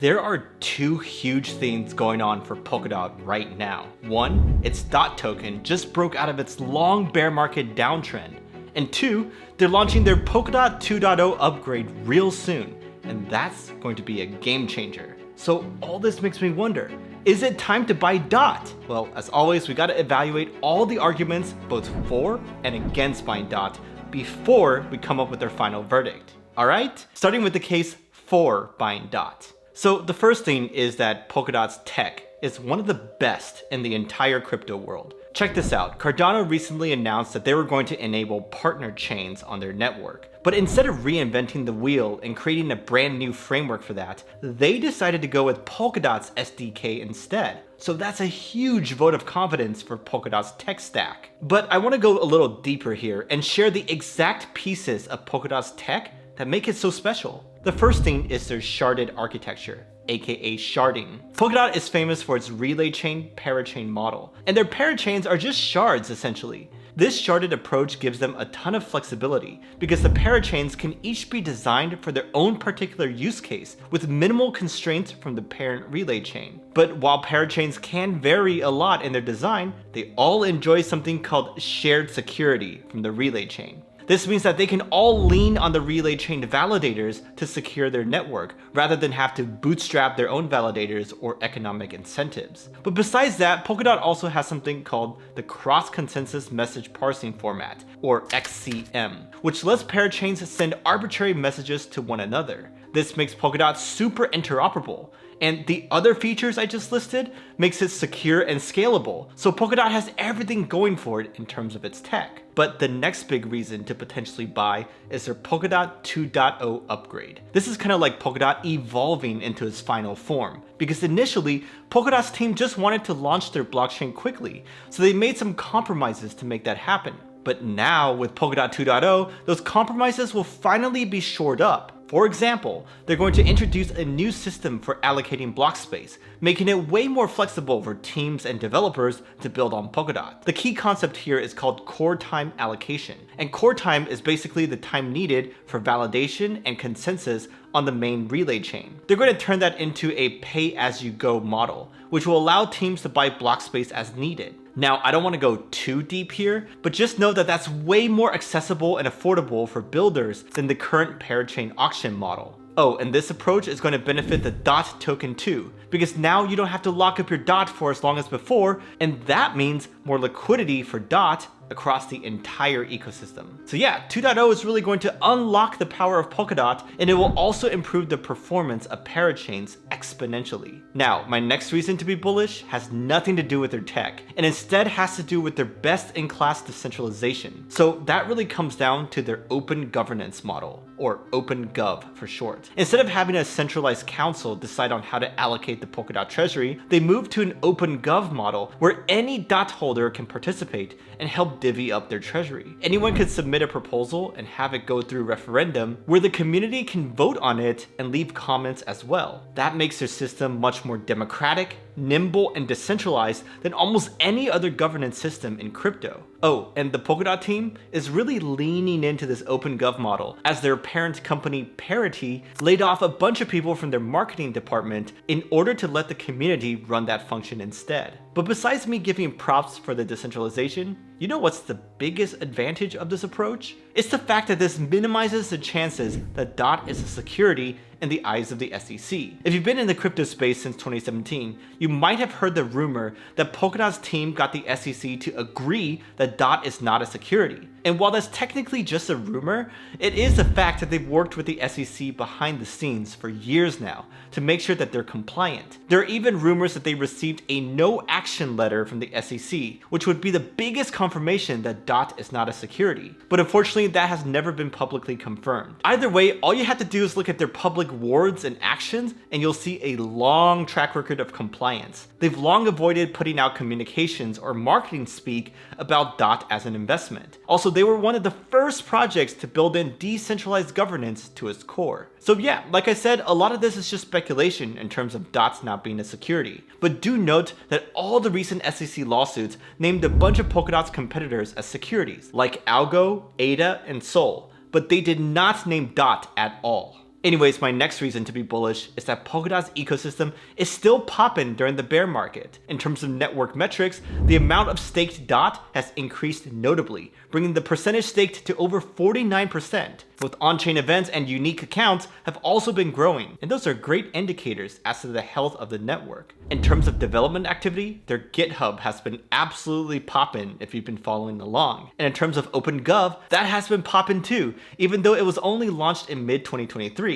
There are two huge things going on for Polkadot right now. One, its DOT token just broke out of its long bear market downtrend. And two, they're launching their Polkadot 2.0 upgrade real soon, and that's going to be a game changer. So all this makes me wonder, is it time to buy DOT? Well, as always, we gotta evaluate all the arguments both for and against buying DOT before we come up with our final verdict. Alright, starting with the case for buying DOT. So the first thing is that Polkadot's tech is one of the best in the entire crypto world. Check this out, Cardano recently announced that they were going to enable partner chains on their network. But instead of reinventing the wheel and creating a brand new framework for that, they decided to go with Polkadot's SDK instead. So that's a huge vote of confidence for Polkadot's tech stack. But I want to go a little deeper here and share the exact pieces of Polkadot's tech that make it so special. The first thing is their sharded architecture, aka sharding. Polkadot is famous for its relay chain parachain model, and their parachains are just shards essentially. This sharded approach gives them a ton of flexibility because the parachains can each be designed for their own particular use case with minimal constraints from the parent relay chain. But while parachains can vary a lot in their design, they all enjoy something called shared security from the relay chain. This means that they can all lean on the relay chain validators to secure their network, rather than have to bootstrap their own validators or economic incentives. But besides that, Polkadot also has something called the Cross-Consensus Message Parsing Format, or XCM, which lets parachains send arbitrary messages to one another. This makes Polkadot super interoperable. And the other features I just listed makes it secure and scalable, so Polkadot has everything going for it in terms of its tech. But the next big reason to potentially buy is their Polkadot 2.0 upgrade. This is kind of like Polkadot evolving into its final form, because initially, Polkadot's team just wanted to launch their blockchain quickly, so they made some compromises to make that happen. But now, with Polkadot 2.0, those compromises will finally be shored up. For example, they're going to introduce a new system for allocating block space, making it way more flexible for teams and developers to build on Polkadot. The key concept here is called core time allocation, and core time is basically the time needed for validation and consensus on the main relay chain. They're going to turn that into a pay-as-you-go model, which will allow teams to buy block space as needed. Now, I don't want to go too deep here, but just know that that's way more accessible and affordable for builders than the current parachain auction model. Oh, and this approach is going to benefit the DOT token too, because now you don't have to lock up your DOT for as long as before, and that means more liquidity for DOT across the entire ecosystem. So yeah, 2.0 is really going to unlock the power of Polkadot, and it will also improve the performance of parachains exponentially. Now, my next reason to be bullish has nothing to do with their tech, and instead has to do with their best-in-class decentralization. So that really comes down to their open governance model, or OpenGov for short. Instead of having a centralized council decide on how to allocate the Polkadot treasury, they moved to an OpenGov model where any DOT holder can participate and help divvy up their treasury. Anyone could submit a proposal and have it go through referendum where the community can vote on it and leave comments as well. That makes their system much more democratic, nimble, and decentralized than almost any other governance system in crypto. Oh, and the Polkadot team is really leaning into this OpenGov model, as their parent company Parity laid off a bunch of people from their marketing department in order to let the community run that function instead. But besides me giving props for the decentralization, you know what's the biggest advantage of this approach? It's the fact that this minimizes the chances that DOT is a security in the eyes of the SEC. If you've been in the crypto space since 2017, you might have heard the rumor that Polkadot's team got the SEC to agree that DOT is not a security. And while that's technically just a rumor, it is a fact that they've worked with the SEC behind the scenes for years now to make sure that they're compliant. There are even rumors that they received a no action letter from the SEC, which would be the biggest confirmation that DOT is not a security. But unfortunately, that has never been publicly confirmed. Either way, all you have to do is look at their public words and actions, and you'll see a long track record of compliance. They've long avoided putting out communications or marketing speak about DOT as an investment. Also, they were one of the first projects to build in decentralized governance to its core. So yeah, like I said, a lot of this is just speculation in terms of DOTs not being a security. But do note that all the recent SEC lawsuits named a bunch of Polkadot's competitors as securities, like Algo, ADA, and Sol, but they did not name DOT at all. Anyways, my next reason to be bullish is that Polkadot's ecosystem is still popping during the bear market. In terms of network metrics, the amount of staked DOT has increased notably, bringing the percentage staked to over 49%, with on-chain events and unique accounts have also been growing, and those are great indicators as to the health of the network. In terms of development activity, their GitHub has been absolutely popping if you've been following along. And in terms of OpenGov, that has been popping too, even though it was only launched in mid-2023.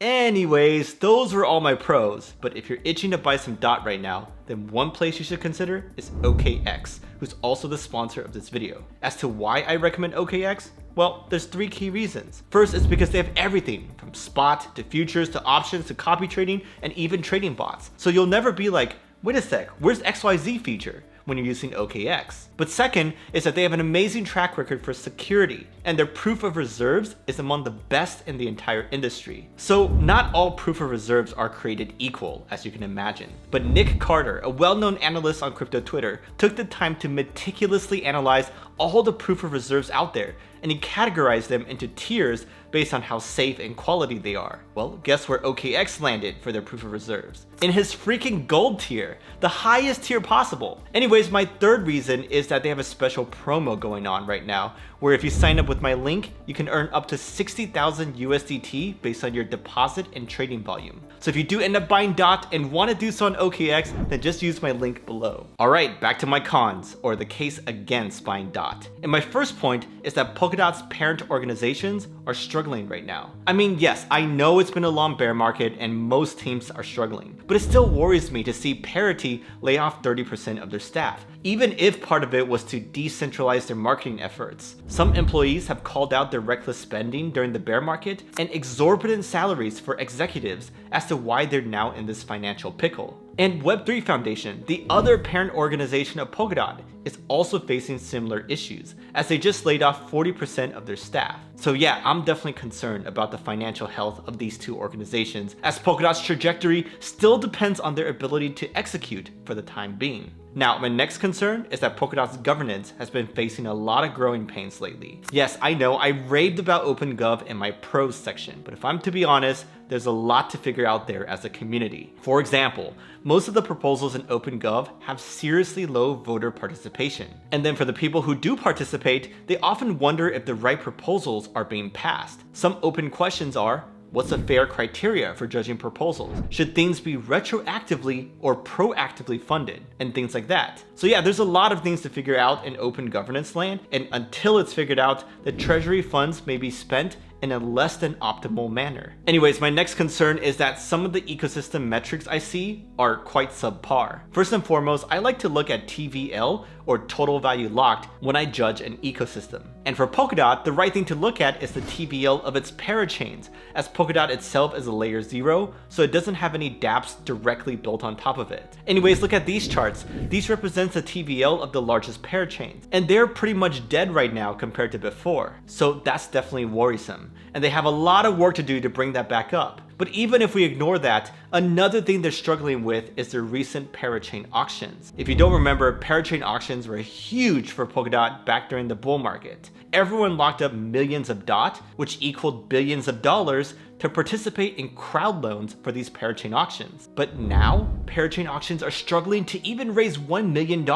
Anyways, those were all my pros, but if you're itching to buy some DOT right now, then one place you should consider is OKX, who's also the sponsor of this video. As to why I recommend OKX, well, there's 3 key reasons. First, it's because they have everything from spot to futures to options to copy trading and even trading bots. So you'll never be like, wait a sec, where's XYZ feature? When you're using OKX. But second is that they have an amazing track record for security, and their proof of reserves is among the best in the entire industry. So not all proof of reserves are created equal, as you can imagine. But Nick Carter, a well-known analyst on crypto Twitter, took the time to meticulously analyze all the proof of reserves out there, and he categorized them into tiers based on how safe and quality they are. Well, guess where OKX landed for their proof of reserves? In his freaking gold tier, the highest tier possible. Anyways, my third reason is that they have a special promo going on right now, where if you sign up with my link, you can earn up to 60,000 USDT based on your deposit and trading volume. So if you do end up buying DOT and want to do so on OKX, then just use my link below. Alright, back to my cons, or the case against buying DOT. And my first point is that Polkadot's parent organizations are struggling right now. I mean, yes, I know it's been a long bear market and most teams are struggling, but it still worries me to see Parity lay off 30% of their staff, even if part of it was to decentralize their marketing efforts. Some employees have called out their reckless spending during the bear market and exorbitant salaries for executives as to why they're now in this financial pickle. And Web3 Foundation, the other parent organization of Polkadot, is also facing similar issues, as they just laid off 40% of their staff. So yeah, I'm definitely concerned about the financial health of these two organizations, as Polkadot's trajectory still depends on their ability to execute for the time being. Now, my next concern is that Polkadot's governance has been facing a lot of growing pains lately. Yes, I know I raved about OpenGov in my pros section, but if I'm to be honest, there's a lot to figure out there as a community. For example, most of the proposals in OpenGov have seriously low voter participation. And then for the people who do participate, they often wonder if the right proposals are being passed. Some open questions are, what's a fair criteria for judging proposals? Should things be retroactively or proactively funded? And things like that. So yeah, there's a lot of things to figure out in open governance land, and until it's figured out, the treasury funds may be spent in a less than optimal manner. Anyways, my next concern is that some of the ecosystem metrics I see are quite subpar. First and foremost, I like to look at TVL, or total value locked, when I judge an ecosystem. And for Polkadot, the right thing to look at is the TVL of its parachains, as Polkadot itself is a layer 0, so it doesn't have any dApps directly built on top of it. Anyways, look at these charts. These represent the TVL of the largest parachains, and they're pretty much dead right now compared to before. So that's definitely worrisome, and they have a lot of work to do to bring that back up. But even if we ignore that, another thing they're struggling with is their recent parachain auctions. If you don't remember, parachain auctions were huge for Polkadot back during the bull market. Everyone locked up millions of DOT, which equaled billions of dollars, to participate in crowd loans for these parachain auctions. But now, parachain auctions are struggling to even raise $1 million,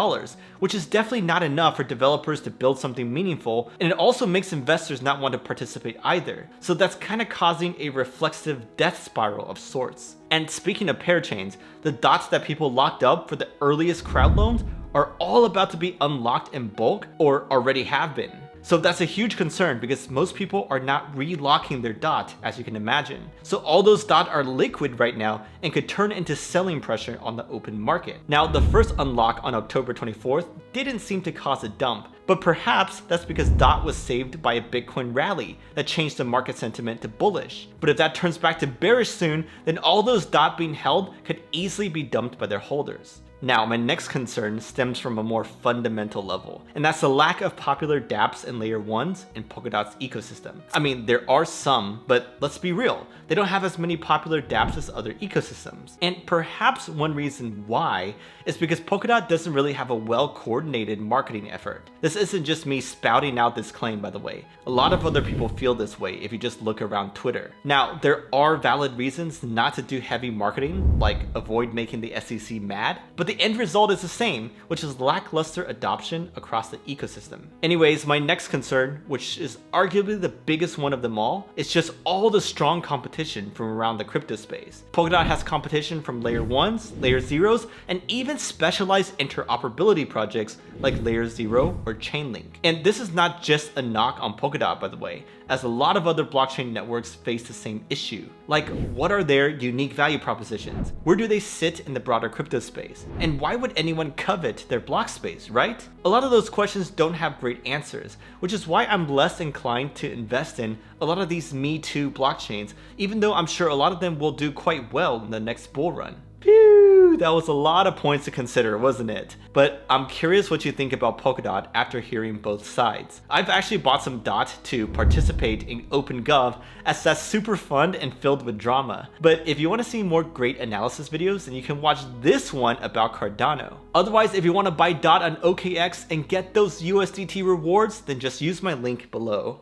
which is definitely not enough for developers to build something meaningful, and it also makes investors not want to participate either. So that's kind of causing a reflexive death spiral of sorts. And speaking of parachains, the DOTs that people locked up for the earliest crowd loans are all about to be unlocked in bulk, or already have been. So that's a huge concern because most people are not relocking their DOT, as you can imagine. So all those DOT are liquid right now and could turn into selling pressure on the open market. Now, the first unlock on October 24th didn't seem to cause a dump, but perhaps that's because DOT was saved by a Bitcoin rally that changed the market sentiment to bullish. But if that turns back to bearish soon, then all those DOT being held could easily be dumped by their holders. Now, my next concern stems from a more fundamental level, and that's the lack of popular dApps and layer 1s in Polkadot's ecosystem. I mean, there are some, but let's be real, they don't have as many popular dApps as other ecosystems. And perhaps one reason why is because Polkadot doesn't really have a well-coordinated marketing effort. This isn't just me spouting out this claim, by the way. A lot of other people feel this way if you just look around Twitter. Now, there are valid reasons not to do heavy marketing, like avoid making the SEC mad, but the end result is the same, which is lackluster adoption across the ecosystem. Anyways, my next concern, which is arguably the biggest one of them all, is just all the strong competition from around the crypto space. Polkadot has competition from layer 1s, layer 0s, and even specialized interoperability projects like layer 0 or Chainlink. And this is not just a knock on Polkadot, by the way, as a lot of other blockchain networks face the same issue. Like, what are their unique value propositions? Where do they sit in the broader crypto space? And why would anyone covet their block space, right? A lot of those questions don't have great answers, which is why I'm less inclined to invest in a lot of these Me Too blockchains, even though I'm sure a lot of them will do quite well in the next bull run. Phew, that was a lot of points to consider, wasn't it? But I'm curious what you think about Polkadot after hearing both sides. I've actually bought some DOT to participate in OpenGov, as that's super fun and filled with drama. But if you want to see more great analysis videos, then you can watch this one about Cardano. Otherwise, if you want to buy DOT on OKX and get those USDT rewards, then just use my link below.